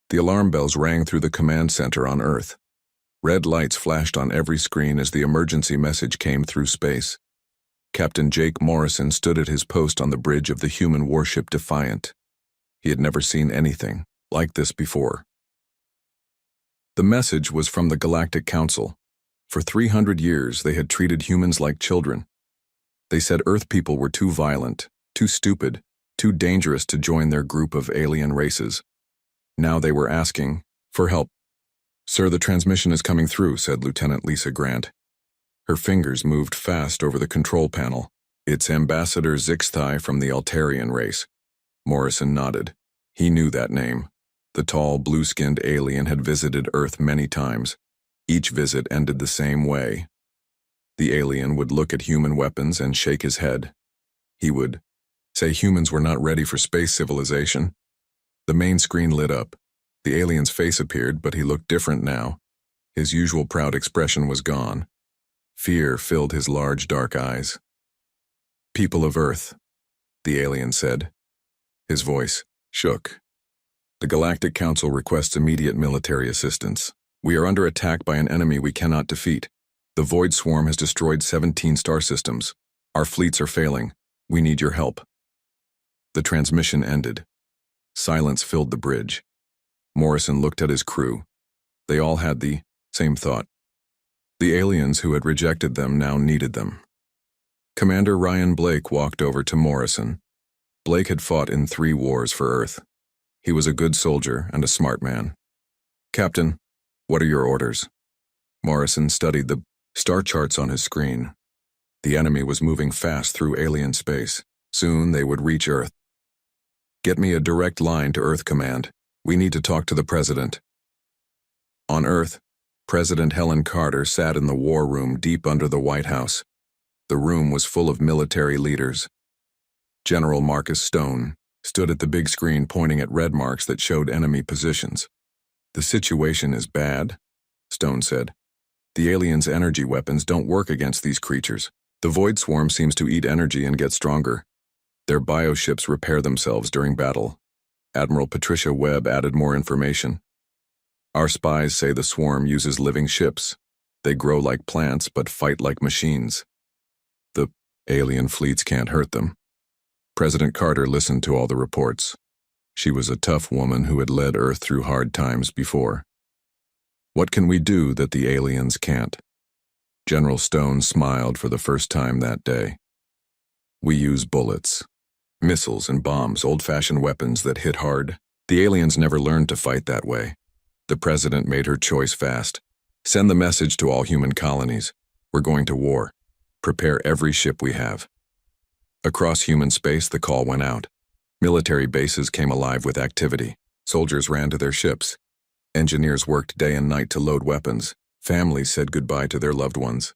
The alarm bells rang through the command center on Earth. Red lights flashed on every screen as the emergency message came through space. Captain Jake Morrison stood at his post on the bridge of the human warship Defiant. He had never seen anything like this before. The message was from the Galactic Council. For 300 years, they had treated humans like children. They said Earth people were too violent, too stupid, too dangerous to join their group of alien races. Now they were asking for help. "Sir, the transmission is coming through," said Lieutenant Lisa Grant. Her fingers moved fast over the control panel. "It's Ambassador Zixthai from the Altarian race." Morrison nodded. He knew that name. The tall, blue-skinned alien had visited Earth many times. Each visit ended the same way. The alien would look at human weapons and shake his head. He would say humans were not ready for space civilization. The main screen lit up. The alien's face appeared, but he looked different now. His usual proud expression was gone. Fear filled his large, dark eyes. "People of Earth," the alien said. His voice shook. "The Galactic Council requests immediate military assistance. We are under attack by an enemy we cannot defeat. The Void Swarm has destroyed 17 star systems. Our fleets are failing. We need your help." The transmission ended. Silence filled the bridge. Morrison looked at his crew. They all had the same thought. The aliens who had rejected them now needed them. Commander Ryan Blake walked over to Morrison. Blake had fought in 3 wars for Earth. He was a good soldier and a smart man. "Captain, what are your orders?" Morrison studied the star charts on his screen. The enemy was moving fast through alien space. Soon they would reach Earth. "Get me a direct line to Earth Command. We need to talk to the President." On Earth, President Helen Carter sat in the war room deep under the White House. The room was full of military leaders. General Marcus Stone stood at the big screen pointing at red marks that showed enemy positions. "The situation is bad," Stone said. "The aliens' energy weapons don't work against these creatures. The Void Swarm seems to eat energy and get stronger. Their bioships repair themselves during battle." Admiral Patricia Webb added more information. "Our spies say the swarm uses living ships. They grow like plants but fight like machines. The alien fleets can't hurt them." President Carter listened to all the reports. She was a tough woman who had led Earth through hard times before. "What can we do that the aliens can't?" General Stone smiled for the first time that day. "We use bullets. Missiles and bombs, old-fashioned weapons that hit hard. The aliens never learned to fight that way." The president made her choice fast. "Send the message to all human colonies. We're going to war. Prepare every ship we have." Across human space, the call went out. Military bases came alive with activity. Soldiers ran to their ships. Engineers worked day and night to load weapons. Families said goodbye to their loved ones.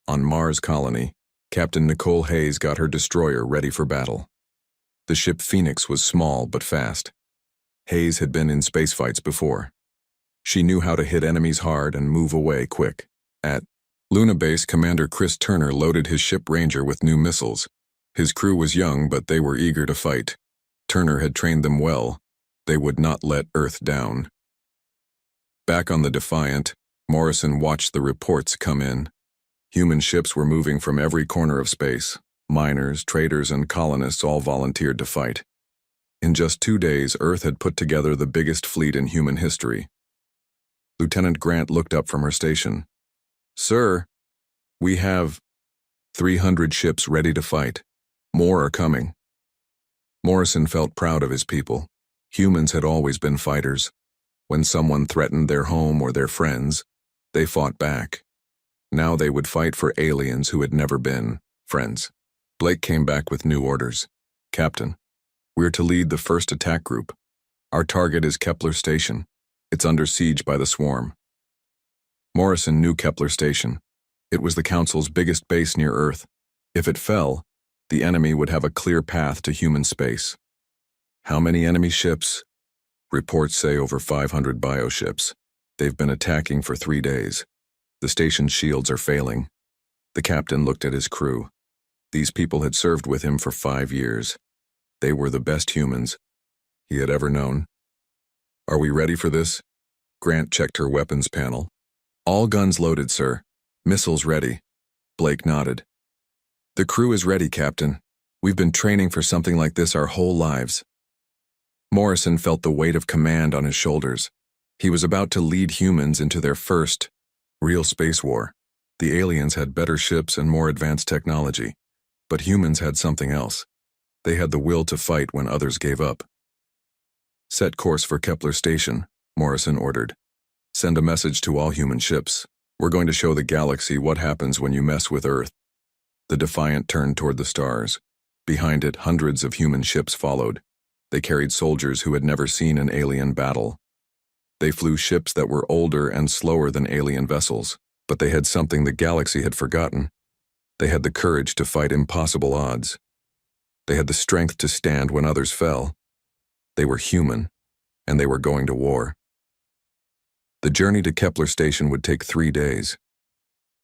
On Mars Colony, Captain Nicole Hayes got her destroyer ready for battle. The ship Phoenix was small but fast. Hayes had been in space fights before. She knew how to hit enemies hard and move away quick. At Luna Base, Commander Chris Turner loaded his ship Ranger with new missiles. His crew was young, but they were eager to fight. Turner had trained them well. They would not let Earth down. Back on the Defiant, Morrison watched the reports come in. Human ships were moving from every corner of space. Miners, traders, and colonists all volunteered to fight. In just 2 days, Earth had put together the biggest fleet in human history. Lieutenant Grant looked up from her station. "Sir, we have 300 ships ready to fight. More are coming." Morrison felt proud of his people. Humans had always been fighters. When someone threatened their home or their friends, they fought back. Now they would fight for aliens who had never been friends. Blake came back with new orders. "Captain, we're to lead the first attack group. Our target is Kepler Station. It's under siege by the swarm." Morrison knew Kepler Station. It was the Council's biggest base near Earth. If it fell, the enemy would have a clear path to human space. "How many enemy ships?" "Reports say over 500 bioships. They've been attacking for 3 days. The station's shields are failing." The captain looked at his crew. These people had served with him for 5 years. They were the best humans he had ever known. Are we ready for this? Grant checked her weapons panel. All guns loaded, sir. Missiles ready. Blake nodded. The crew is ready, Captain. We've been training for something like this our whole lives. Morrison felt the weight of command on his shoulders. He was about to lead humans into their first real space war. The aliens had better ships and more advanced technology, but humans had something else. They had the will to fight when others gave up. Set course for Kepler Station, Morrison ordered. Send a message to all human ships. We're going to show the galaxy what happens when you mess with Earth. The Defiant turned toward the stars. Behind it, hundreds of human ships followed. They carried soldiers who had never seen an alien battle. They flew ships that were older and slower than alien vessels, but they had something the galaxy had forgotten. They had the courage to fight impossible odds. They had the strength to stand when others fell. They were human, and they were going to war. The journey to Kepler Station would take 3 days.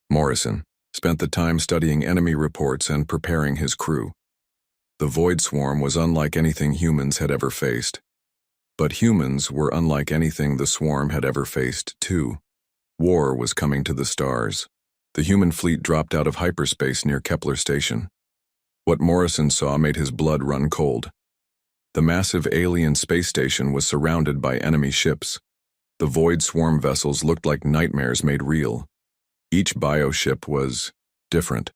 Morrison spent the time studying enemy reports and preparing his crew. The Void Swarm was unlike anything humans had ever faced. But humans were unlike anything the Swarm had ever faced, too. War was coming to the stars. The human fleet dropped out of hyperspace near Kepler Station. What Morrison saw made his blood run cold. The massive alien space station was surrounded by enemy ships. The Void Swarm vessels looked like nightmares made real. Each bioship was different.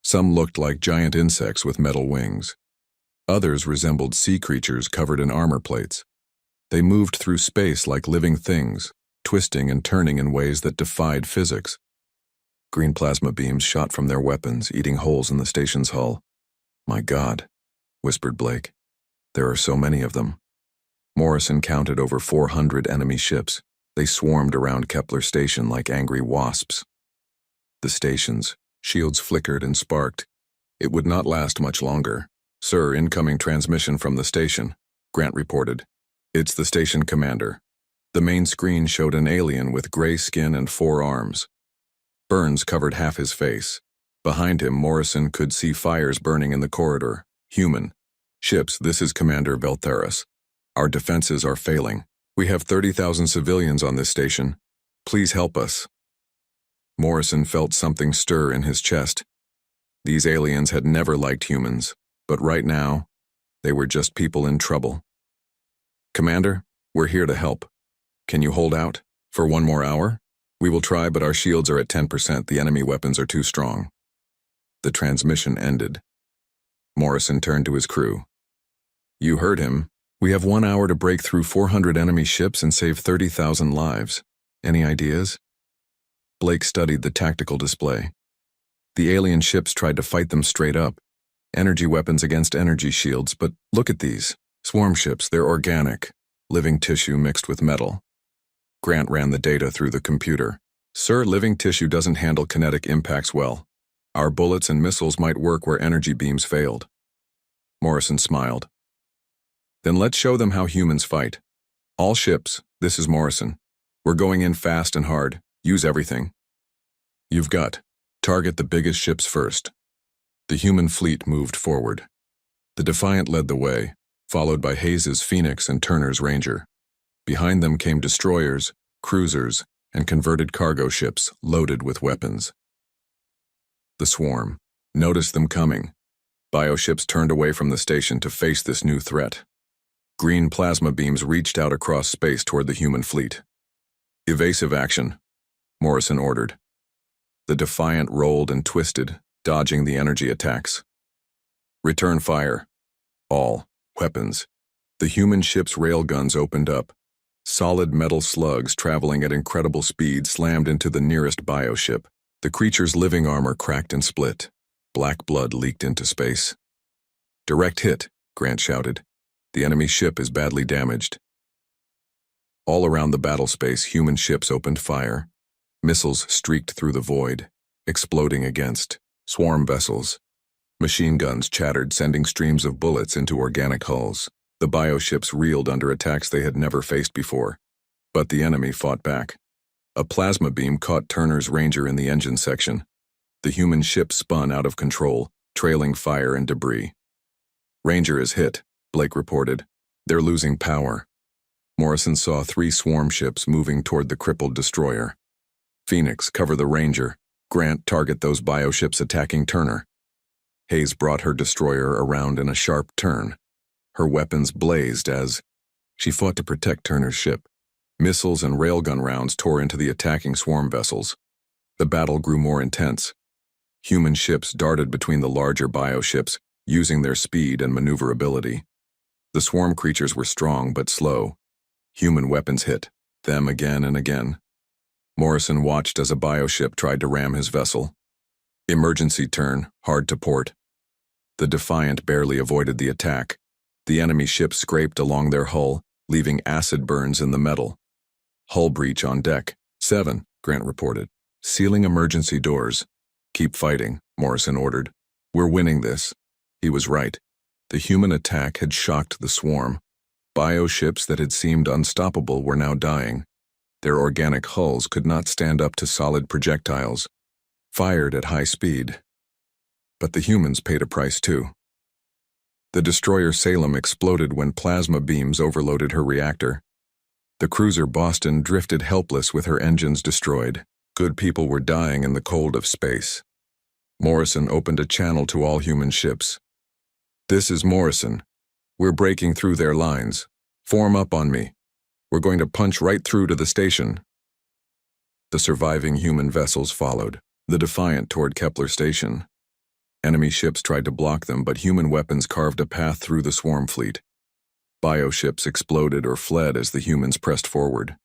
Some looked like giant insects with metal wings. Others resembled sea creatures covered in armor plates. They moved through space like living things, twisting and turning in ways that defied physics. Green plasma beams shot from their weapons, eating holes in the station's hull. "My God," whispered Blake. "There are so many of them." Morrison counted over 400 enemy ships. They swarmed around Kepler Station like angry wasps. The station's shields flickered and sparked. It would not last much longer. "Sir, incoming transmission from the station," Grant reported. "It's the station commander." The main screen showed an alien with gray skin and 4 arms. Burns covered half his face. Behind him, Morrison could see fires burning in the corridor. "Human. Ships, this is Commander Veltheris. Our defenses are failing. We have 30,000 civilians on this station. Please help us." Morrison felt something stir in his chest. These aliens had never liked humans, but right now, they were just people in trouble. "Commander, we're here to help. Can you hold out for 1 more hour? We will try, but our shields are at 10%. The enemy weapons are too strong." The transmission ended. Morrison turned to his crew. "You heard him. We have 1 hour to break through 400 enemy ships and save 30,000 lives. Any ideas?" Blake studied the tactical display. The alien ships tried to fight them straight up. Energy weapons against energy shields, but look at these. Swarm ships, they're organic. Living tissue mixed with metal. Grant ran the data through the computer. "Sir, living tissue doesn't handle kinetic impacts well. Our bullets and missiles might work where energy beams failed." Morrison smiled. "Then let's show them how humans fight. All ships, this is Morrison. We're going in fast and hard. Use everything. You've got. Target the biggest ships first." The human fleet moved forward. The Defiant led the way, followed by Hayes's Phoenix and Turner's Ranger. Behind them came destroyers, cruisers, and converted cargo ships loaded with weapons. The Swarm noticed them coming. Bioships turned away from the station to face this new threat. Green plasma beams reached out across space toward the human fleet. "Evasive action," Morrison ordered. The Defiant rolled and twisted, dodging the energy attacks. "Return fire. All weapons." The human ship's railguns opened up. Solid metal slugs traveling at incredible speed slammed into the nearest bioship. The creature's living armor cracked and split. Black blood leaked into space. "Direct hit," Grant shouted. "The enemy ship is badly damaged." All around the battle space, human ships opened fire. Missiles streaked through the void, exploding against swarm vessels. Machine guns chattered, sending streams of bullets into organic hulls. The bioships reeled under attacks they had never faced before. But the enemy fought back. A plasma beam caught Turner's Ranger in the engine section. The human ship spun out of control, trailing fire and debris. "Ranger is hit," Blake reported. "They're losing power." Morrison saw 3 swarm ships moving toward the crippled destroyer. Phoenix, cover the Ranger. Grant, target those bioships attacking Turner. Hayes brought her destroyer around in a sharp turn. Her weapons blazed as she fought to protect Turner's ship. Missiles and railgun rounds tore into the attacking swarm vessels. The battle grew more intense. Human ships darted between the larger bioships, using their speed and maneuverability. The swarm creatures were strong but slow. Human weapons hit them again and again. Morrison watched as a bioship tried to ram his vessel. Emergency turn, hard to port. The Defiant barely avoided the attack. The enemy ship scraped along their hull, leaving acid burns in the metal. Hull breach on deck. 7, Grant reported. Sealing emergency doors. Keep fighting, Morrison ordered. We're winning this. He was right. The human attack had shocked the swarm. Bioships that had seemed unstoppable were now dying. Their organic hulls could not stand up to solid projectiles, fired at high speed. But the humans paid a price too. The destroyer Salem exploded when plasma beams overloaded her reactor. The cruiser Boston drifted helpless with her engines destroyed. Good people were dying in the cold of space. Morrison opened a channel to all human ships. This is Morrison. We're breaking through their lines. Form up on me. We're going to punch right through to the station. The surviving human vessels followed, the Defiant toward Kepler Station. Enemy ships tried to block them, but human weapons carved a path through the swarm fleet. Bioships exploded or fled as the humans pressed forward.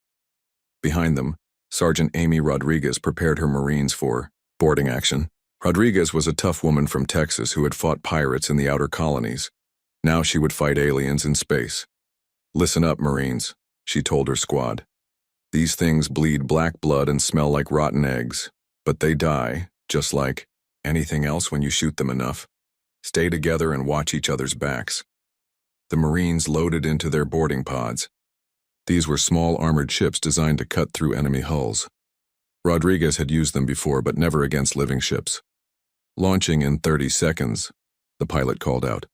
Behind them, Sergeant Amy Rodriguez prepared her Marines for boarding action. Rodriguez was a tough woman from Texas who had fought pirates in the outer colonies. Now she would fight aliens in space. Listen up, Marines, she told her squad. These things bleed black blood and smell like rotten eggs, but they die, just like anything else when you shoot them enough. Stay together and watch each other's backs. The Marines loaded into their boarding pods. These were small armored ships designed to cut through enemy hulls. Rodriguez had used them before, but never against living ships. Launching in 30 seconds, the pilot called out.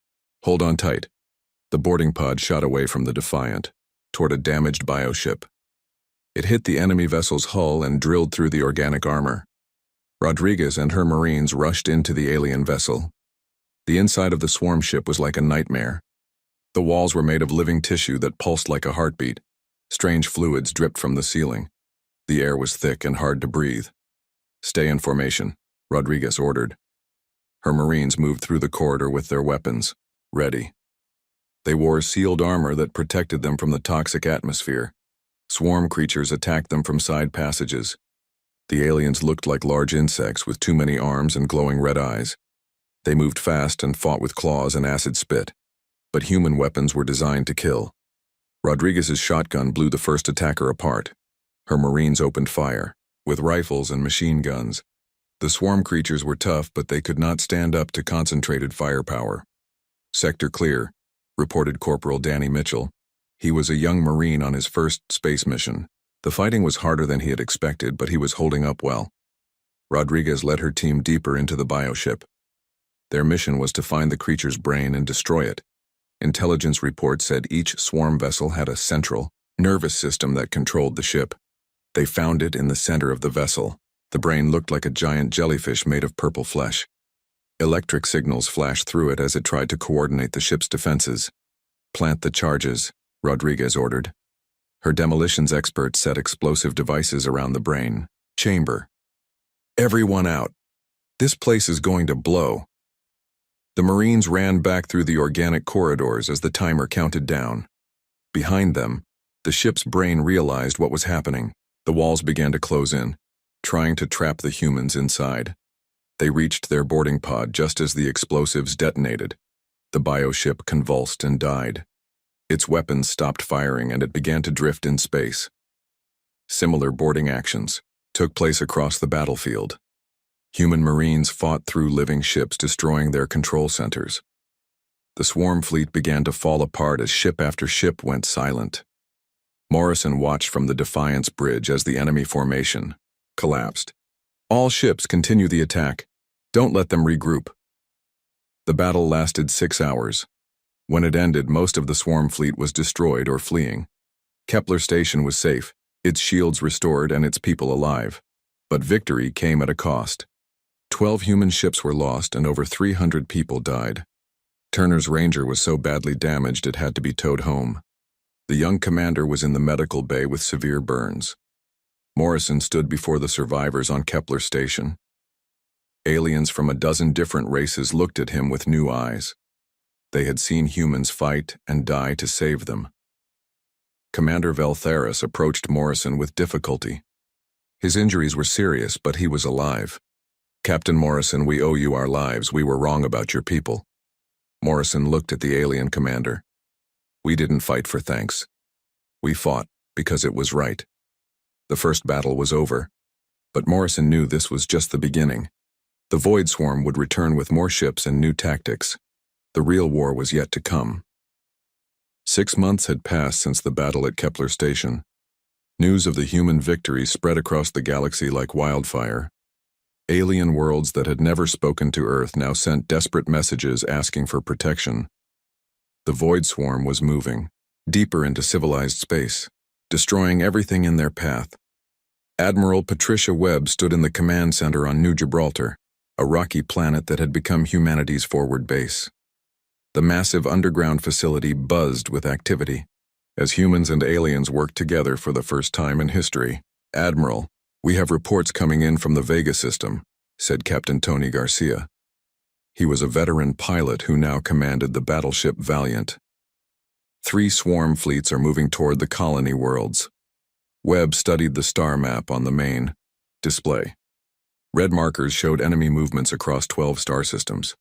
Hold on tight. The boarding pod shot away from the Defiant, toward a damaged bioship. It hit the enemy vessel's hull and drilled through the organic armor. Rodriguez and her Marines rushed into the alien vessel. The inside of the swarm ship was like a nightmare. The walls were made of living tissue that pulsed like a heartbeat. Strange fluids dripped from the ceiling. The air was thick and hard to breathe. Stay in formation, Rodriguez ordered. Her Marines moved through the corridor with their weapons, ready. They wore sealed armor that protected them from the toxic atmosphere. Swarm creatures attacked them from side passages. The aliens looked like large insects with too many arms and glowing red eyes. They moved fast and fought with claws and acid spit. But human weapons were designed to kill. Rodriguez's shotgun blew the first attacker apart. Her Marines opened fire, with rifles and machine guns. The swarm creatures were tough, but they could not stand up to concentrated firepower. Sector clear, reported Corporal Danny Mitchell. He was a young Marine on his first space mission. The fighting was harder than he had expected, but he was holding up well. Rodriguez led her team deeper into the bioship. Their mission was to find the creature's brain and destroy it. Intelligence reports said each swarm vessel had a central, nervous system that controlled the ship. They found it in the center of the vessel. The brain looked like a giant jellyfish made of purple flesh. Electric signals flashed through it as it tried to coordinate the ship's defenses. Plant the charges, Rodriguez ordered. Her demolitions expert set explosive devices around the brain chamber. Everyone out. This place is going to blow. The Marines ran back through the organic corridors as the timer counted down. Behind them, the ship's brain realized what was happening. The walls began to close in, trying to trap the humans inside. They reached their boarding pod just as the explosives detonated. The bioship convulsed and died. Its weapons stopped firing and it began to drift in space. Similar boarding actions took place across the battlefield. Human Marines fought through living ships, destroying their control centers. The swarm fleet began to fall apart as ship after ship went silent. Morrison watched from the Defiance bridge as the enemy formation collapsed. All ships continue the attack. Don't let them regroup. The battle lasted 6 hours. When it ended, most of the swarm fleet was destroyed or fleeing. Kepler Station was safe, its shields restored and its people alive. But victory came at a cost. 12 human ships were lost and over 300 people died. Turner's Ranger was so badly damaged it had to be towed home. The young commander was in the medical bay with severe burns. Morrison stood before the survivors on Kepler Station. Aliens from a dozen different races looked at him with new eyes. They had seen humans fight and die to save them. Commander Veltheris approached Morrison with difficulty. His injuries were serious, but he was alive. "Captain Morrison, we owe you our lives. We were wrong about your people." Morrison looked at the alien commander. "We didn't fight for thanks. We fought because it was right." The first battle was over, but Morrison knew this was just the beginning. The Void Swarm would return with more ships and new tactics. The real war was yet to come. 6 months had passed since the battle at Kepler Station. News of the human victory spread across the galaxy like wildfire. Alien worlds that had never spoken to Earth now sent desperate messages asking for protection. The Void Swarm was moving, deeper into civilized space, destroying everything in their path. Admiral Patricia Webb stood in the command center on New Gibraltar, a rocky planet that had become humanity's forward base. The massive underground facility buzzed with activity, as humans and aliens worked together for the first time in history. "Admiral, we have reports coming in from the Vega system," said Captain Tony Garcia. He was a veteran pilot who now commanded the battleship Valiant. 3 swarm fleets are moving toward the colony worlds. Webb studied the star map on the main display. Red markers showed enemy movements across 12 star systems.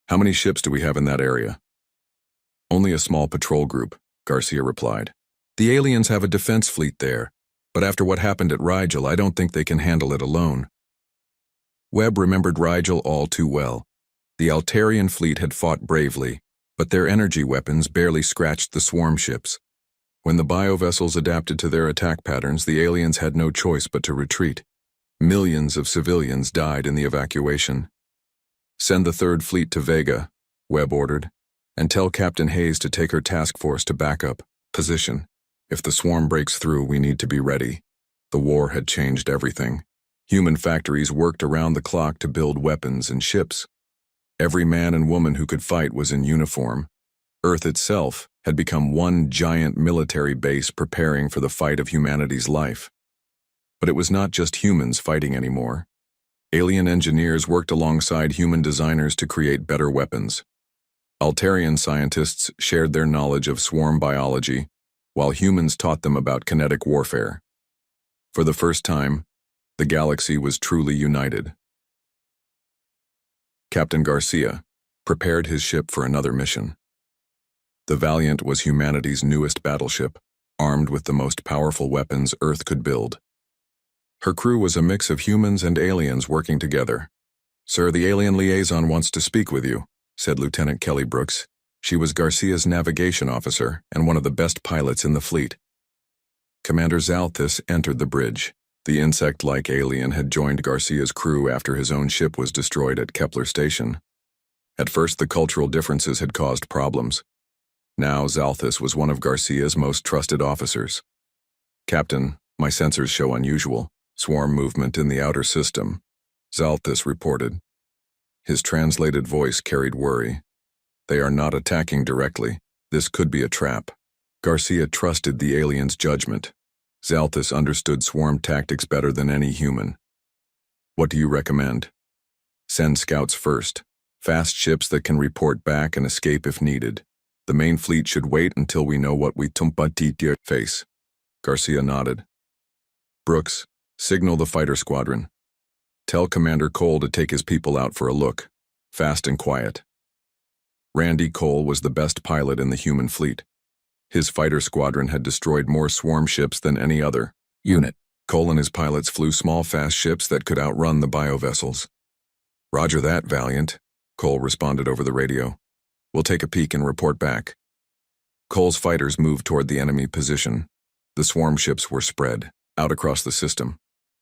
"How many ships do we have in that area?" "Only a small patrol group," Garcia replied. "The aliens have a defense fleet there, but after what happened at Rigel, I don't think they can handle it alone." Webb remembered Rigel all too well. The Altarian fleet had fought bravely, but their energy weapons barely scratched the swarm ships. When the biovessels adapted to their attack patterns, the aliens had no choice but to retreat. Millions of civilians died in the evacuation. "Send the 3rd Fleet to Vega," Webb ordered, "and tell Captain Hayes to take her task force to backup position. If the swarm breaks through, we need to be ready." The war had changed everything. Human factories worked around the clock to build weapons and ships. Every man and woman who could fight was in uniform. Earth itself had become one giant military base preparing for the fight of humanity's life. But it was not just humans fighting anymore. Alien engineers worked alongside human designers to create better weapons. Altarian scientists shared their knowledge of swarm biology, while humans taught them about kinetic warfare. For the first time, the galaxy was truly united. Captain Garcia prepared his ship for another mission. The Valiant was humanity's newest battleship, armed with the most powerful weapons Earth could build. Her crew was a mix of humans and aliens working together. "Sir, the alien liaison wants to speak with you," said Lieutenant Kelly Brooks. She was Garcia's navigation officer and one of the best pilots in the fleet. Commander Zalthis entered the bridge. The insect-like alien had joined Garcia's crew after his own ship was destroyed at Kepler Station. At first, the cultural differences had caused problems. Now, Zalthis was one of Garcia's most trusted officers. "Captain, my sensors show unusual swarm movement in the outer system," Zalthis reported. His translated voice carried worry. "They are not attacking directly. This could be a trap." Garcia trusted the alien's judgment. Zalthis understood swarm tactics better than any human. "What do you recommend?" "Send scouts first. Fast ships that can report back and escape if needed. The main fleet should wait until we know what we face." Garcia nodded. "Brooks, signal the fighter squadron. Tell Commander Cole to take his people out for a look, fast and quiet." Randy Cole was the best pilot in the human fleet. His fighter squadron had destroyed more swarm ships than any other unit. Cole and his pilots flew small, fast ships that could outrun the biovessels. "Roger that, Valiant," Cole responded over the radio. "We'll take a peek and report back." Cole's fighters moved toward the enemy position. The swarm ships were spread out across the system,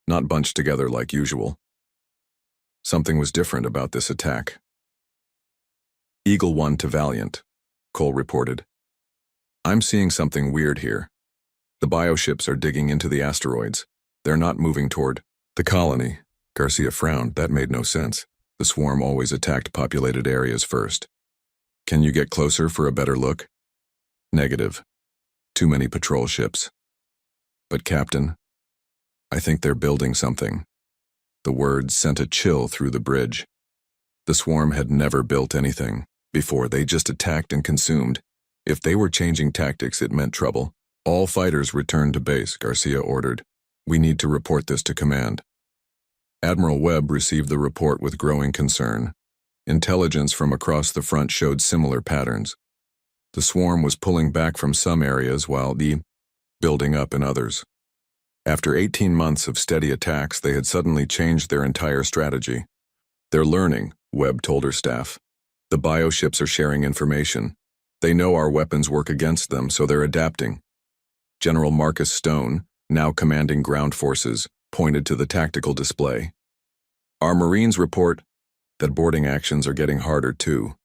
not bunched together like usual. Something was different about this attack. "Eagle 1 to Valiant," Cole reported. "I'm seeing something weird here. The bioships are digging into the asteroids. They're not moving toward the colony. Garcia frowned. That made no sense. The swarm always attacked populated areas first. Can you get closer for a better look? Negative. Too many patrol ships. But Captain, I think they're building something. The words sent a chill through the bridge. The swarm had never built anything before. They just attacked and consumed. If they were changing tactics, it meant trouble. All fighters return to base, Garcia ordered. We need to report this to command. Admiral Webb received the report with growing concern. Intelligence from across the front showed similar patterns. The swarm was pulling back from some areas while building up in others. After 18 months of steady attacks, they had suddenly changed their entire strategy. They're learning, Webb told her staff. The bioships are sharing information. They know our weapons work against them, so they're adapting. General Marcus Stone, now commanding ground forces, pointed to the tactical display. Our Marines report that boarding actions are getting harder too.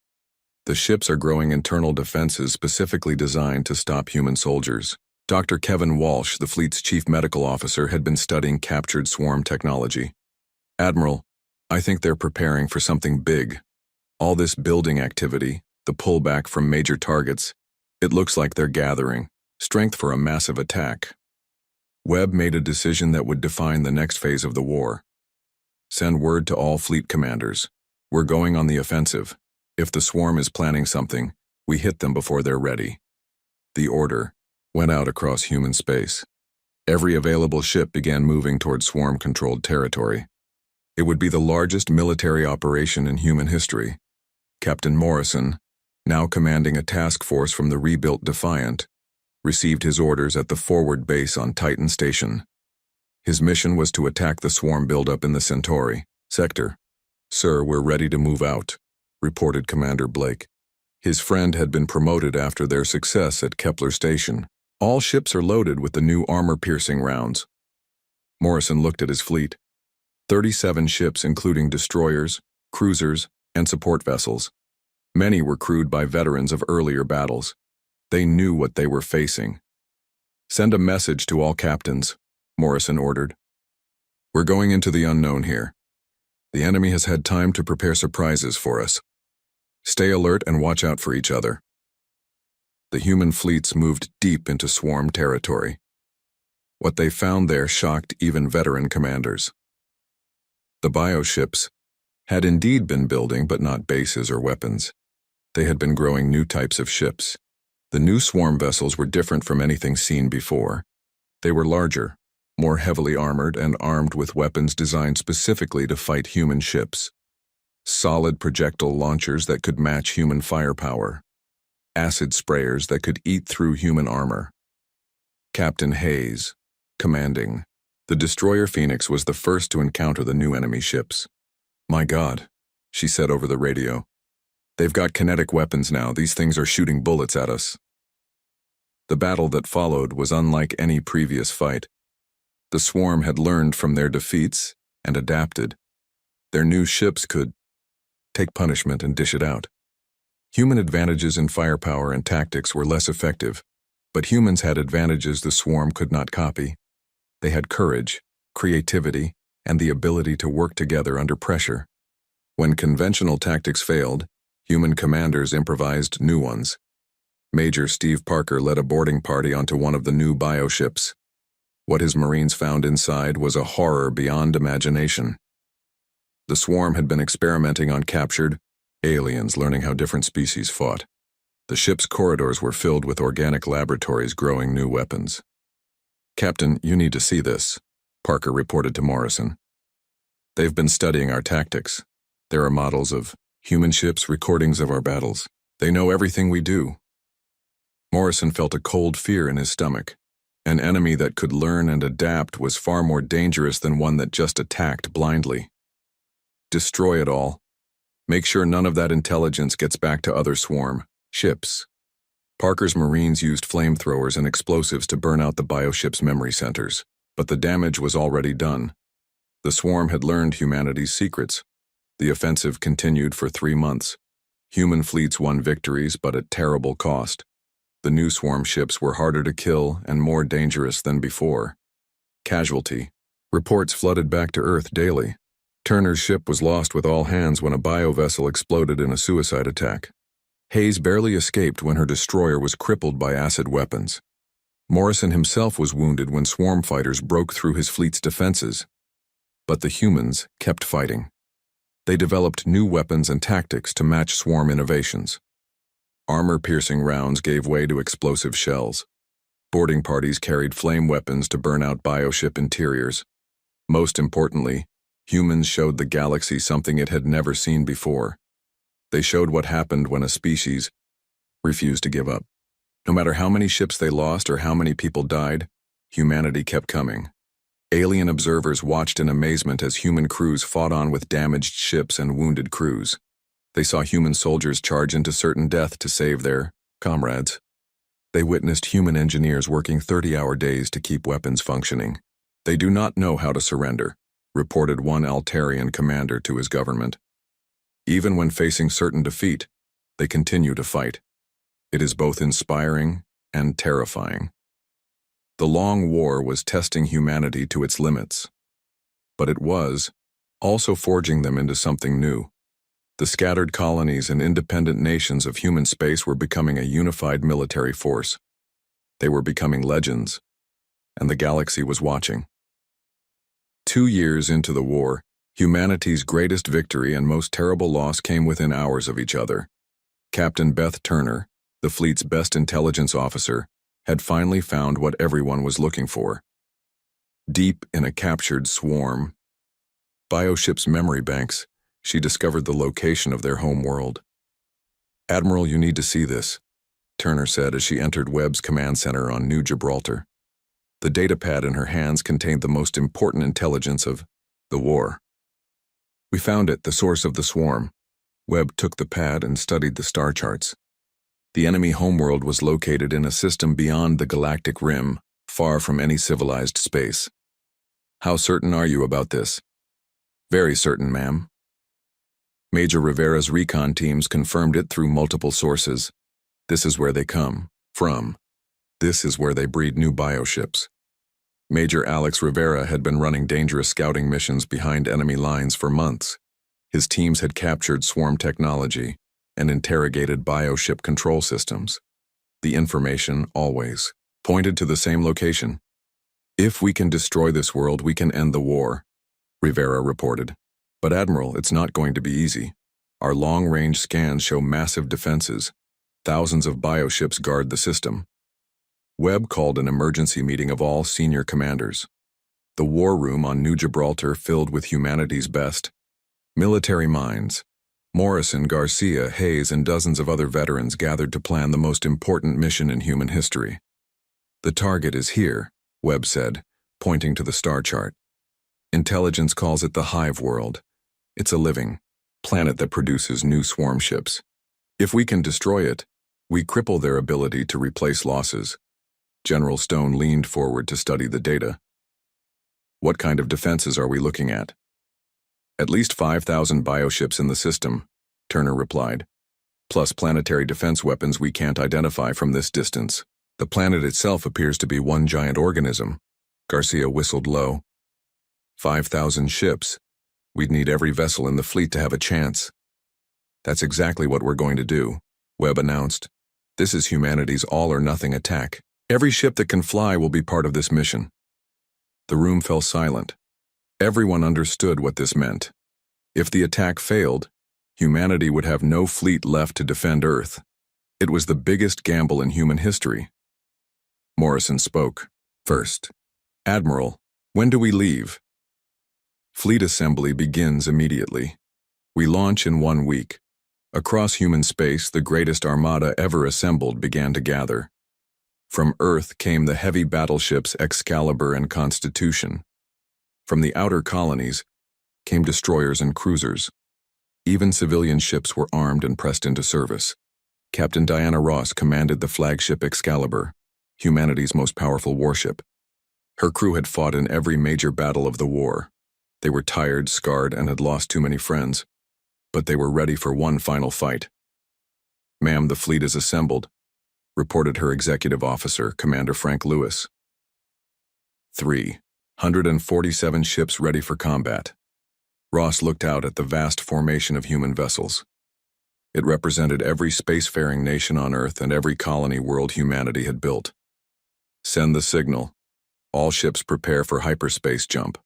The ships are growing internal defenses specifically designed to stop human soldiers. Dr. Kevin Walsh, the fleet's chief medical officer, had been studying captured swarm technology. Admiral, I think they're preparing for something big. All this building activity, the pullback from major targets, it looks like they're gathering strength for a massive attack. Webb made a decision that would define the next phase of the war. Send word to all fleet commanders. We're going on the offensive. If the swarm is planning something, we hit them before they're ready. The order went out across human space. Every available ship began moving toward swarm-controlled territory. It would be the largest military operation in human history. Captain Morrison, now commanding a task force from the rebuilt Defiant, received his orders at the forward base on Titan Station. His mission was to attack the swarm buildup in the Centauri sector. Sir, we're ready to move out, reported Commander Blake. His friend had been promoted after their success at Kepler Station. All ships are loaded with the new armor-piercing rounds. Morrison looked at his fleet. 37 ships including destroyers, cruisers, and support vessels. Many were crewed by veterans of earlier battles. They knew what they were facing. Send a message to all captains, Morrison ordered. We're going into the unknown here. The enemy has had time to prepare surprises for us. Stay alert and watch out for each other. The human fleets moved deep into swarm territory. What they found there shocked even veteran commanders. The bioships had indeed been building, but not bases or weapons. They had been growing new types of ships. The new swarm vessels were different from anything seen before. They were larger, more heavily armored, and armed with weapons designed specifically to fight human ships. Solid projectile launchers that could match human firepower. Acid sprayers that could eat through human armor. Captain Hayes, commanding. The destroyer Phoenix was the first to encounter the new enemy ships. My God, she said over the radio. They've got kinetic weapons now. These things are shooting bullets at us. The battle that followed was unlike any previous fight. The swarm had learned from their defeats and adapted. Their new ships could take punishment and dish it out. Human advantages in firepower and tactics were less effective, but humans had advantages the swarm could not copy. They had courage, creativity, and the ability to work together under pressure. When conventional tactics failed, human commanders improvised new ones. Major Steve Parker led a boarding party onto one of the new bioships. What his Marines found inside was a horror beyond imagination. The swarm had been experimenting on captured aliens, learning how different species fought. The ship's corridors were filled with organic laboratories growing new weapons. Captain, you need to see this, Parker reported to Morrison. They've been studying our tactics. There are models of human ships, recordings of our battles. They know everything we do. Morrison felt a cold fear in his stomach. An enemy that could learn and adapt was far more dangerous than one that just attacked blindly. Destroy it all. Make sure none of that intelligence gets back to other swarm ships. Parker's Marines used flamethrowers and explosives to burn out the bioship's memory centers, but the damage was already done. The swarm had learned humanity's secrets. The offensive continued for 3 months. Human fleets won victories, but at terrible cost. The new swarm ships were harder to kill and more dangerous than before. Casualty. Reports flooded back to Earth daily. Turner's ship was lost with all hands when a biovessel exploded in a suicide attack. Hayes barely escaped when her destroyer was crippled by acid weapons. Morrison himself was wounded when swarm fighters broke through his fleet's defenses. But the humans kept fighting. They developed new weapons and tactics to match swarm innovations. Armor-piercing rounds gave way to explosive shells. Boarding parties carried flame weapons to burn out bioship interiors. Most importantly, humans showed the galaxy something it had never seen before. They showed what happened when a species refused to give up. No matter how many ships they lost or how many people died, humanity kept coming. Alien observers watched in amazement as human crews fought on with damaged ships and wounded crews. They saw human soldiers charge into certain death to save their comrades. They witnessed human engineers working 30-hour days to keep weapons functioning. They do not know how to surrender, reported one Altarian commander to his government. Even when facing certain defeat, they continue to fight. It is both inspiring and terrifying. The long war was testing humanity to its limits. But it was also forging them into something new. The scattered colonies and independent nations of human space were becoming a unified military force. They were becoming legends, and the galaxy was watching. 2 years into the war, humanity's greatest victory and most terrible loss came within hours of each other. Captain Beth Turner, the fleet's best intelligence officer, had finally found what everyone was looking for. Deep in a captured swarm, bioship's memory banks, she discovered the location of their home world. "Admiral, you need to see this," Turner said as she entered Webb's command center on New Gibraltar. The datapad in her hands contained the most important intelligence of the war. "We found it, the source of the swarm." Webb took the pad and studied the star charts. The enemy homeworld was located in a system beyond the galactic rim, far from any civilized space. "How certain are you about this?" "Very certain, ma'am." Major Rivera's recon teams confirmed it through multiple sources. This is where they come from. This is where they breed new bioships. Major Alex Rivera had been running dangerous scouting missions behind enemy lines for months. His teams had captured swarm technology and interrogated bioship control systems. The information always pointed to the same location. "If we can destroy this world, we can end the war," Rivera reported. "But Admiral, it's not going to be easy. Our long-range scans show massive defenses. Thousands of bioships guard the system." Webb called an emergency meeting of all senior commanders. The war room on New Gibraltar filled with humanity's best military minds. Morrison, Garcia, Hayes, and dozens of other veterans gathered to plan the most important mission in human history. "The target is here," Webb said, pointing to the star chart. "Intelligence calls it the Hive World. It's a living planet that produces new swarm ships. If we can destroy it, we cripple their ability to replace losses." General Stone leaned forward to study the data. "What kind of defenses are we looking at?" "At least 5,000 bioships in the system," Turner replied, "plus planetary defense weapons we can't identify from this distance. The planet itself appears to be one giant organism." Garcia whistled low. 5,000 ships. We'd need every vessel in the fleet to have a chance." "That's exactly what we're going to do," Webb announced. "This is humanity's all-or-nothing attack. Every ship that can fly will be part of this mission." The room fell silent. Everyone understood what this meant. If the attack failed, humanity would have no fleet left to defend Earth. It was the biggest gamble in human history. Morrison spoke first. "Admiral, when do we leave?" "Fleet assembly begins immediately. We launch in 1 week. Across human space, the greatest armada ever assembled began to gather. From Earth came the heavy battleships Excalibur and Constitution. From the outer colonies came destroyers and cruisers. Even civilian ships were armed and pressed into service. Captain Diana Ross commanded the flagship Excalibur, humanity's most powerful warship. Her crew had fought in every major battle of the war. They were tired, scarred, and had lost too many friends. But they were ready for one final fight. "Ma'am, the fleet is assembled." reported her executive officer, Commander Frank Lewis. 347 ships ready for combat. Ross looked out at the vast formation of human vessels. It represented every spacefaring nation on Earth and every colony world humanity had built. Send the signal. All ships prepare for hyperspace jump.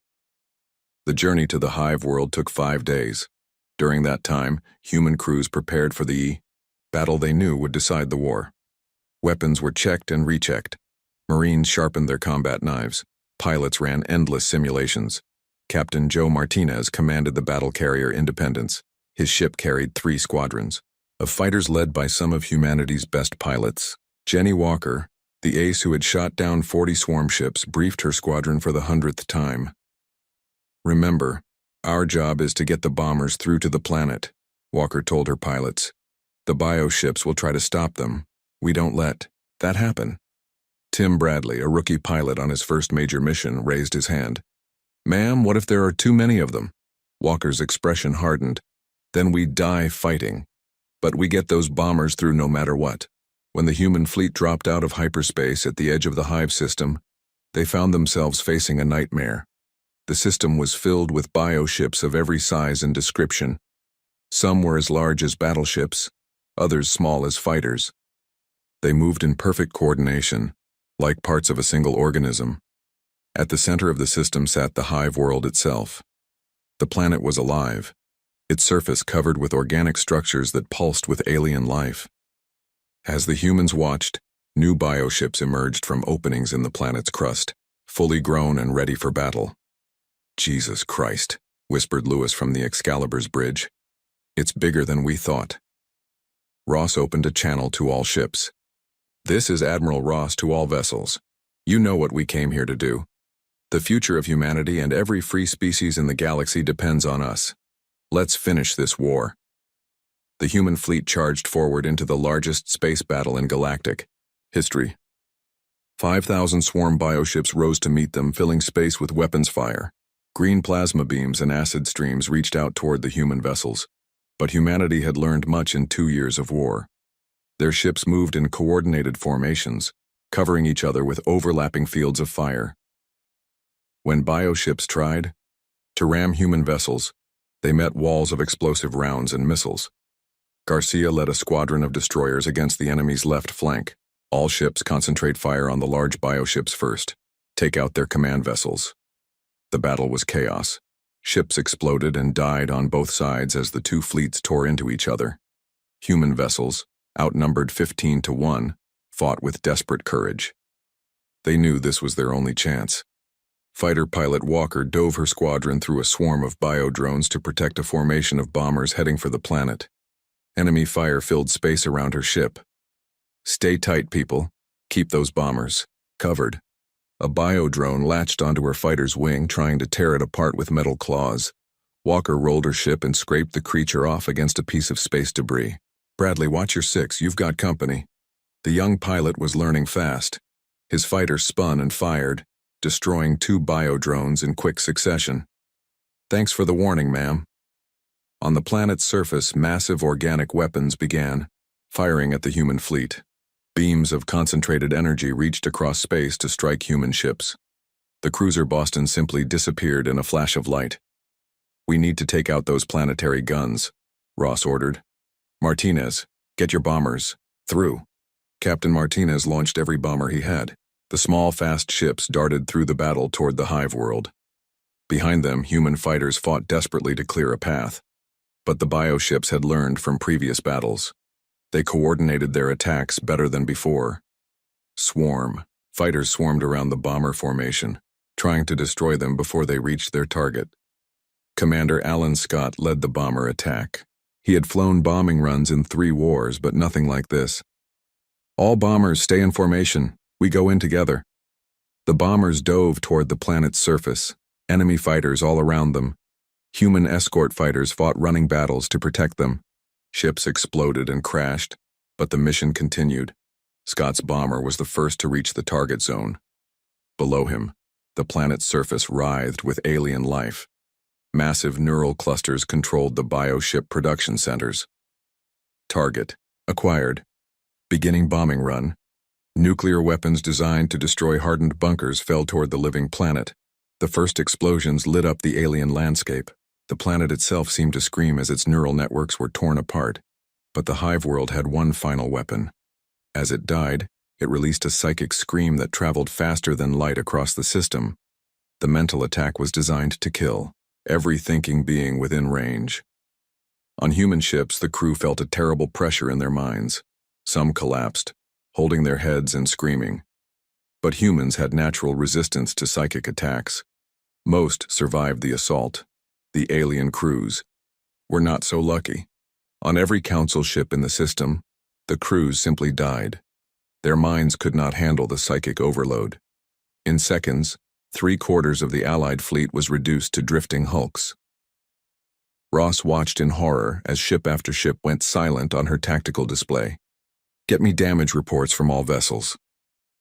The journey to the hive world took 5 days. During that time, human crews prepared for the battle they knew would decide the war. Weapons were checked and rechecked. Marines sharpened their combat knives. Pilots ran endless simulations. Captain Joe Martinez commanded the battle carrier Independence. His ship carried 3 squadrons of fighters led by some of humanity's best pilots. Jenny Walker, the ace who had shot down 40 swarm ships, briefed her squadron for the 100th time. "Remember, our job is to get the bombers through to the planet," Walker told her pilots. "The bioships will try to stop them. We don't let that happen." Tim Bradley, a rookie pilot on his first major mission, raised his hand. "Ma'am, what if there are too many of them?" Walker's expression hardened. "Then we die fighting. But we get those bombers through no matter what." When the human fleet dropped out of hyperspace at the edge of the hive system, they found themselves facing a nightmare. The system was filled with bioships of every size and description. Some were as large as battleships, others small as fighters. They moved in perfect coordination, like parts of a single organism. At the center of the system sat the hive world itself. The planet was alive, its surface covered with organic structures that pulsed with alien life. As the humans watched, new bioships emerged from openings in the planet's crust, fully grown and ready for battle. "Jesus Christ," whispered Lewis from the Excalibur's bridge. "It's bigger than we thought." Ross opened a channel to all ships. "This is Admiral Ross to all vessels. You know what we came here to do. The future of humanity and every free species in the galaxy depends on us. Let's finish this war." The human fleet charged forward into the largest space battle in galactic history. 5,000 swarm bioships rose to meet them, filling space with weapons fire. Green plasma beams and acid streams reached out toward the human vessels. But humanity had learned much in 2 years of war. Their ships moved in coordinated formations, covering each other with overlapping fields of fire. When bioships tried to ram human vessels, they met walls of explosive rounds and missiles. Garcia led a squadron of destroyers against the enemy's left flank. All ships concentrate fire on the large bioships first. Take out their command vessels. The battle was chaos. Ships exploded and died on both sides as the two fleets tore into each other. Human vessels, outnumbered 15 to 1, fought with desperate courage. They knew this was their only chance. Fighter pilot Walker dove her squadron through a swarm of biodrones to protect a formation of bombers heading for the planet. Enemy fire filled space around her ship. "Stay tight, people. Keep those bombers covered." A biodrone latched onto her fighter's wing, trying to tear it apart with metal claws. Walker rolled her ship and scraped the creature off against a piece of space debris. "Bradley, watch your 6, you've got company." The young pilot was learning fast. His fighter spun and fired, destroying 2 biodrones in quick succession. "Thanks for the warning, ma'am." On the planet's surface, massive organic weapons began, firing at the human fleet. Beams of concentrated energy reached across space to strike human ships. The cruiser Boston simply disappeared in a flash of light. "We need to take out those planetary guns," Ross ordered. "Martinez, get your bombers through." Captain Martinez launched every bomber he had. The small, fast ships darted through the battle toward the hive world. Behind them, human fighters fought desperately to clear a path. But the bioships had learned from previous battles. They coordinated their attacks better than before. Swarm. Fighters swarmed around the bomber formation, trying to destroy them before they reached their target. Commander Alan Scott led the bomber attack. He had flown bombing runs in 3 wars, but nothing like this. "All bombers stay in formation. We go in together." The bombers dove toward the planet's surface, enemy fighters all around them. Human escort fighters fought running battles to protect them. Ships exploded and crashed, but the mission continued. Scott's bomber was the first to reach the target zone. Below him, the planet's surface writhed with alien life. Massive neural clusters controlled the bioship production centers. Target acquired. Beginning bombing run. Nuclear weapons designed to destroy hardened bunkers fell toward the living planet. The first explosions lit up the alien landscape. The planet itself seemed to scream as its neural networks were torn apart. But the hive world had one final weapon. As it died, it released a psychic scream that traveled faster than light across the system. The mental attack was designed to kill every thinking being within range. On human ships, the crew felt a terrible pressure in their minds. Some collapsed, holding their heads and screaming. But humans had natural resistance to psychic attacks. Most survived the assault. The alien crews were not so lucky. On every council ship in the system, the crews simply died. Their minds could not handle the psychic overload. In seconds, 3/4 of the Allied fleet was reduced to drifting hulks. Ross watched in horror as ship after ship went silent on her tactical display. "Get me damage reports from all vessels."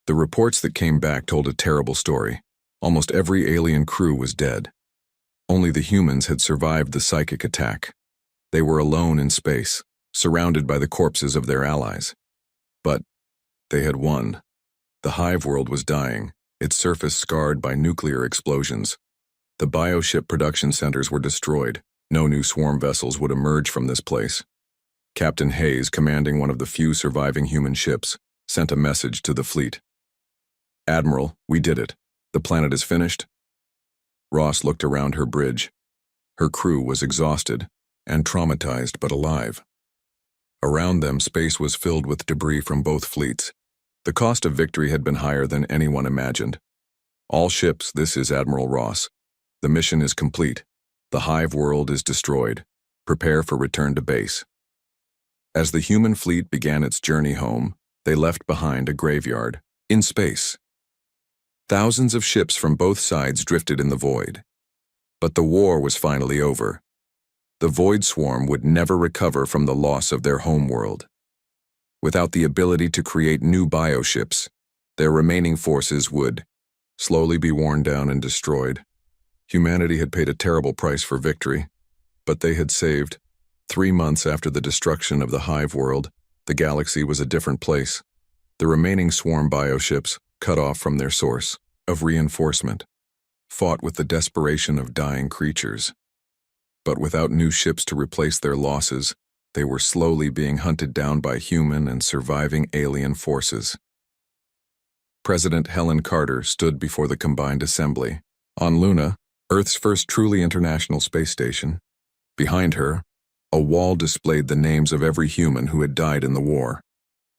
The reports that came back told a terrible story. Almost every alien crew was dead. Only the humans had survived the psychic attack. They were alone in space, surrounded by the corpses of their allies. But they had won. The hive world was dying, its surface scarred by nuclear explosions. The bioship production centers were destroyed. No new swarm vessels would emerge from this place. Captain Hayes, commanding one of the few surviving human ships, sent a message to the fleet. "Admiral, we did it. The planet is finished." Ross looked around her bridge. Her crew was exhausted and traumatized but alive. Around them, space was filled with debris from both fleets. The cost of victory had been higher than anyone imagined. "All ships, this is Admiral Ross. The mission is complete. The hive world is destroyed. Prepare for return to base." As the human fleet began its journey home, they left behind a graveyard in space. Thousands of ships from both sides drifted in the void. But the war was finally over. The Void Swarm would never recover from the loss of their homeworld. Without the ability to create new bioships, their remaining forces would slowly be worn down and destroyed. Humanity had paid a terrible price for victory, but they had saved. 3 months after the destruction of the hive world, the galaxy was a different place. The remaining swarm bioships, cut off from their source of reinforcement, fought with the desperation of dying creatures. But without new ships to replace their losses, they were slowly being hunted down by human and surviving alien forces. President Helen Carter stood before the combined assembly. On Luna, Earth's first truly international space station, behind her, a wall displayed the names of every human who had died in the war.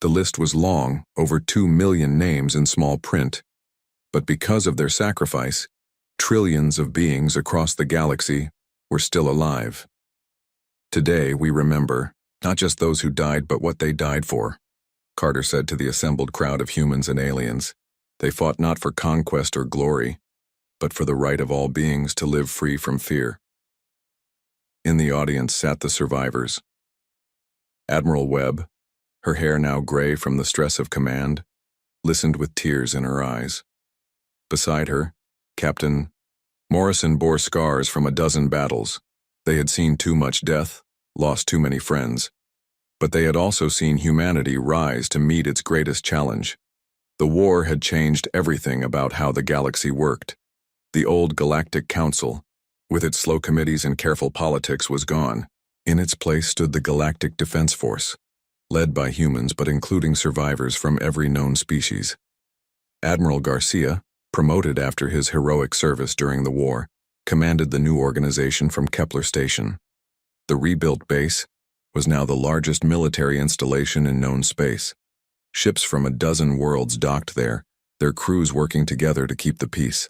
The list was long, over 2 million names in small print. But because of their sacrifice, trillions of beings across the galaxy were still alive. Today, we remember, not just those who died, but what they died for, Carter said to the assembled crowd of humans and aliens. They fought not for conquest or glory, but for the right of all beings to live free from fear. In the audience sat the survivors. Admiral Webb, her hair now gray from the stress of command, listened with tears in her eyes. Beside her, Captain Morrison bore scars from a dozen battles. They had seen too much death, lost too many friends. But they had also seen humanity rise to meet its greatest challenge. The war had changed everything about how the galaxy worked. The old Galactic Council, with its slow committees and careful politics, was gone. In its place stood the Galactic Defense Force, led by humans but including survivors from every known species. Admiral Garcia, promoted after his heroic service during the war, commanded the new organization from Kepler Station. The rebuilt base was now the largest military installation in known space. Ships from a dozen worlds docked there, their crews working together to keep the peace.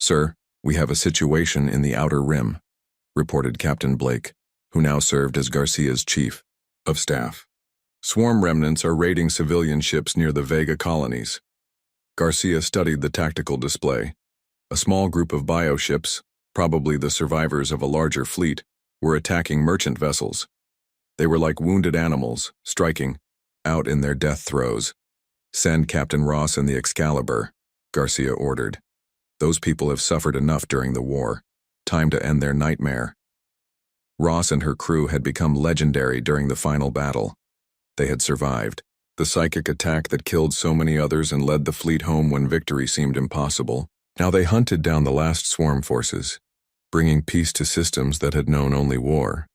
"Sir, we have a situation in the Outer Rim," reported Captain Blake, who now served as Garcia's chief of staff. "Swarm remnants are raiding civilian ships near the Vega colonies." Garcia studied the tactical display. A small group of bioships, probably the survivors of a larger fleet, were attacking merchant vessels. They were like wounded animals, striking out in their death throes. "Send Captain Ross and the Excalibur," Garcia ordered. "Those people have suffered enough during the war. Time to end their nightmare." Ross and her crew had become legendary during the final battle. They had survived, The psychic attack that killed so many others and led the fleet home when victory seemed impossible. Now they hunted down the last swarm forces, bringing peace to systems that had known only war.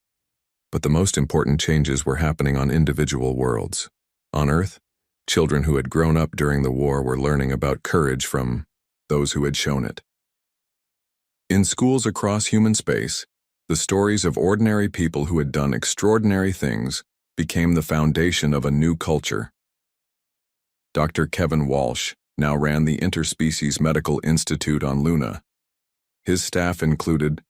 But the most important changes were happening on individual worlds. On Earth, children who had grown up during the war were learning about courage from those who had shown it. In schools across human space, the stories of ordinary people who had done extraordinary things became the foundation of a new culture. Dr. Kevin Walsh now ran the Interspecies Medical Institute on Luna. His staff included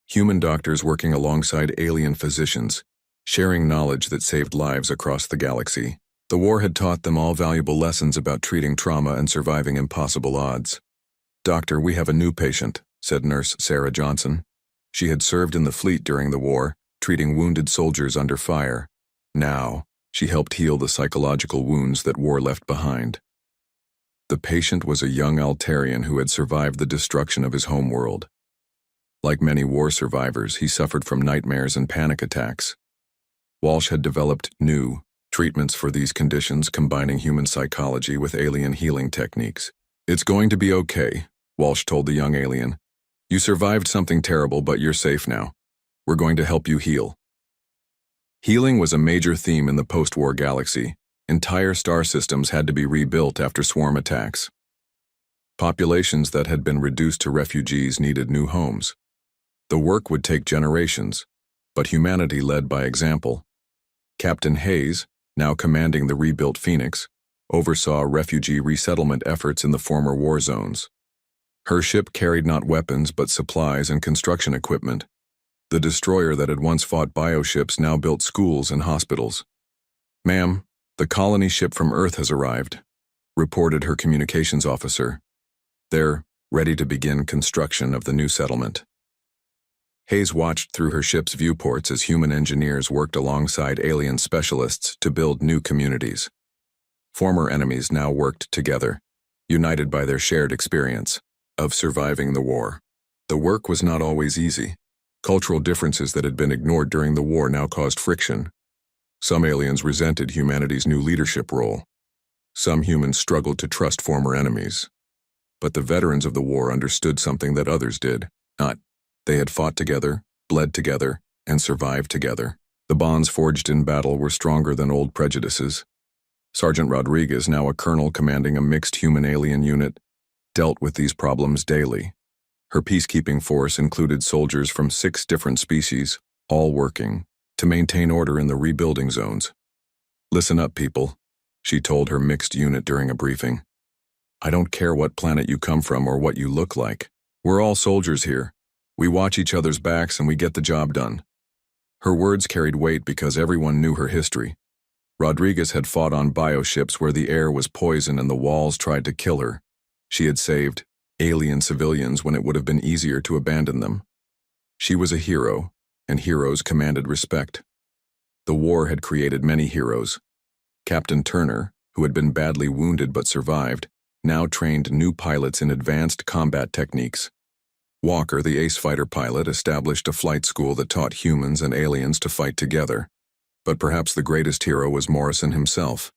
human doctors working alongside alien physicians, sharing knowledge that saved lives across the galaxy. The war had taught them all valuable lessons about treating trauma and surviving impossible odds. "Doctor, we have a new patient," said Nurse Sarah Johnson. She had served in the fleet during the war, treating wounded soldiers under fire. Now, she helped heal the psychological wounds that war left behind. The patient was a young Altarian who had survived the destruction of his homeworld. Like many war survivors, he suffered from nightmares and panic attacks. Walsh had developed new treatments for these conditions, combining human psychology with alien healing techniques. "It's going to be okay," Walsh told the young alien. "You survived something terrible, but you're safe now. We're going to help you heal." Healing was a major theme in the post-war galaxy. Entire star systems had to be rebuilt after swarm attacks. Populations that had been reduced to refugees needed new homes. The work would take generations, but humanity led by example. Captain Hayes, now commanding the rebuilt Phoenix, oversaw refugee resettlement efforts in the former war zones. Her ship carried not weapons but supplies and construction equipment. The destroyer that had once fought bioships now built schools and hospitals. "Ma'am, the colony ship from Earth has arrived," reported her communications officer. "They're ready to begin construction of the new settlement." Hayes watched through her ship's viewports as human engineers worked alongside alien specialists to build new communities. Former enemies now worked together, united by their shared experience of surviving the war. The work was not always easy. Cultural differences that had been ignored during the war now caused friction. Some aliens resented humanity's new leadership role. Some humans struggled to trust former enemies. But the veterans of the war understood something that others did not. They had fought together, bled together, and survived together. The bonds forged in battle were stronger than old prejudices. Sergeant Rodriguez, now a colonel commanding a mixed human-alien unit, dealt with these problems daily. Her peacekeeping force included soldiers from 6 different species, all working to maintain order in the rebuilding zones. "Listen up, people," she told her mixed unit during a briefing. "I don't care what planet you come from or what you look like. We're all soldiers here. We watch each other's backs and we get the job done." Her words carried weight because everyone knew her history. Rodriguez had fought on bioships where the air was poison and the walls tried to kill her. She had saved alien civilians when it would have been easier to abandon them. She was a hero, and heroes commanded respect. The war had created many heroes. Captain Turner, who had been badly wounded but survived, now trained new pilots in advanced combat techniques. Walker, the ace fighter pilot, established a flight school that taught humans and aliens to fight together. But perhaps the greatest hero was Morrison himself.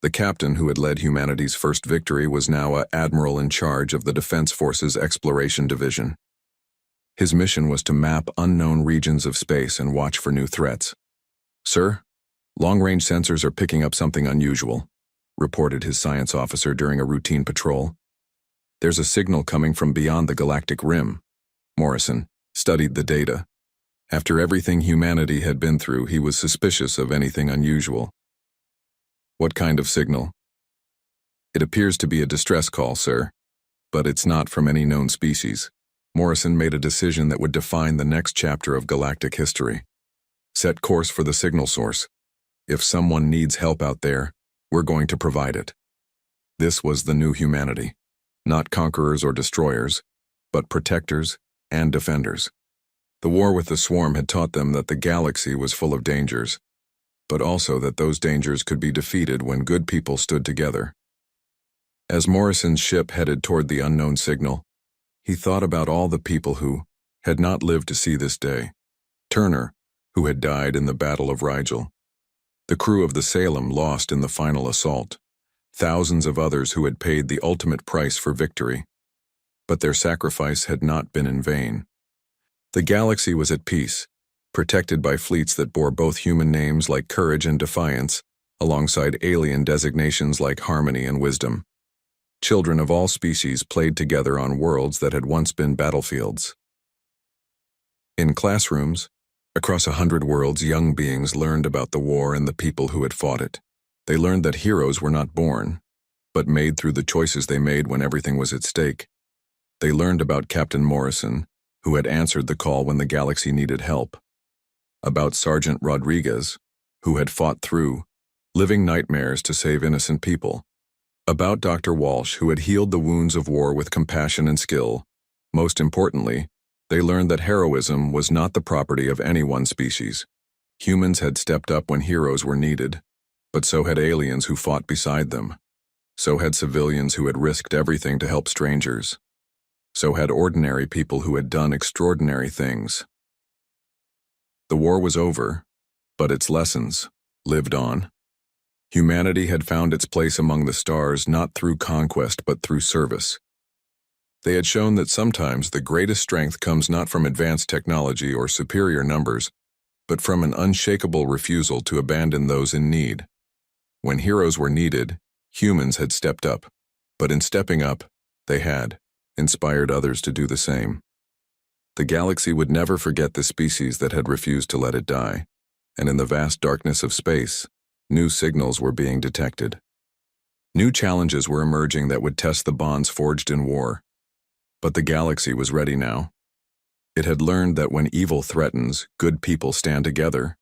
The captain who had led humanity's first victory was now an admiral in charge of the Defense Forces Exploration Division. His mission was to map unknown regions of space and watch for new threats. "Sir, long-range sensors are picking up something unusual," reported his science officer during a routine patrol. "There's a signal coming from beyond the galactic rim." Morrison studied the data. After everything humanity had been through, he was suspicious of anything unusual. "What kind of signal?" "It appears to be a distress call, sir, but it's not from any known species." Morrison made a decision that would define the next chapter of galactic history. "Set course for the signal source. If someone needs help out there, we're going to provide it." This was the new humanity. Not conquerors or destroyers, but protectors and defenders. The war with the swarm had taught them that the galaxy was full of dangers, but also that those dangers could be defeated when good people stood together. As Morrison's ship headed toward the unknown signal, he thought about all the people who had not lived to see this day. Turner, who had died in the Battle of Rigel. The crew of the Salem lost in the final assault. Thousands of others who had paid the ultimate price for victory. But their sacrifice had not been in vain. The galaxy was at peace, protected by fleets that bore both human names like Courage and Defiance, alongside alien designations like Harmony and Wisdom. Children of all species played together on worlds that had once been battlefields. In classrooms, across 100 worlds, young beings learned about the war and the people who had fought it. They learned that heroes were not born, but made through the choices they made when everything was at stake. They learned about Captain Morrison, who had answered the call when the galaxy needed help. About Sergeant Rodriguez, who had fought through living nightmares to save innocent people. About Dr. Walsh, who had healed the wounds of war with compassion and skill. Most importantly, they learned that heroism was not the property of any one species. Humans had stepped up when heroes were needed, but so had aliens who fought beside them. So had civilians who had risked everything to help strangers. So had ordinary people who had done extraordinary things. The war was over, but its lessons lived on. Humanity had found its place among the stars not through conquest but through service. They had shown that sometimes the greatest strength comes not from advanced technology or superior numbers, but from an unshakable refusal to abandon those in need. When heroes were needed, humans had stepped up, but in stepping up, they had inspired others to do the same. The galaxy would never forget the species that had refused to let it die, and in the vast darkness of space, new signals were being detected. New challenges were emerging that would test the bonds forged in war. But the galaxy was ready now. It had learned that when evil threatens, good people stand together.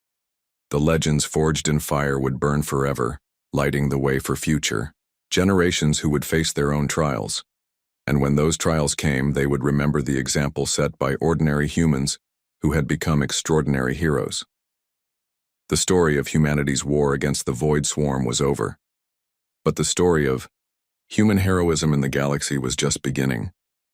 The legends forged in fire would burn forever, lighting the way for future generations who would face their own trials. And when those trials came, they would remember the example set by ordinary humans who had become extraordinary heroes. The story of humanity's war against the Void Swarm was over. But the story of human heroism in the galaxy was just beginning.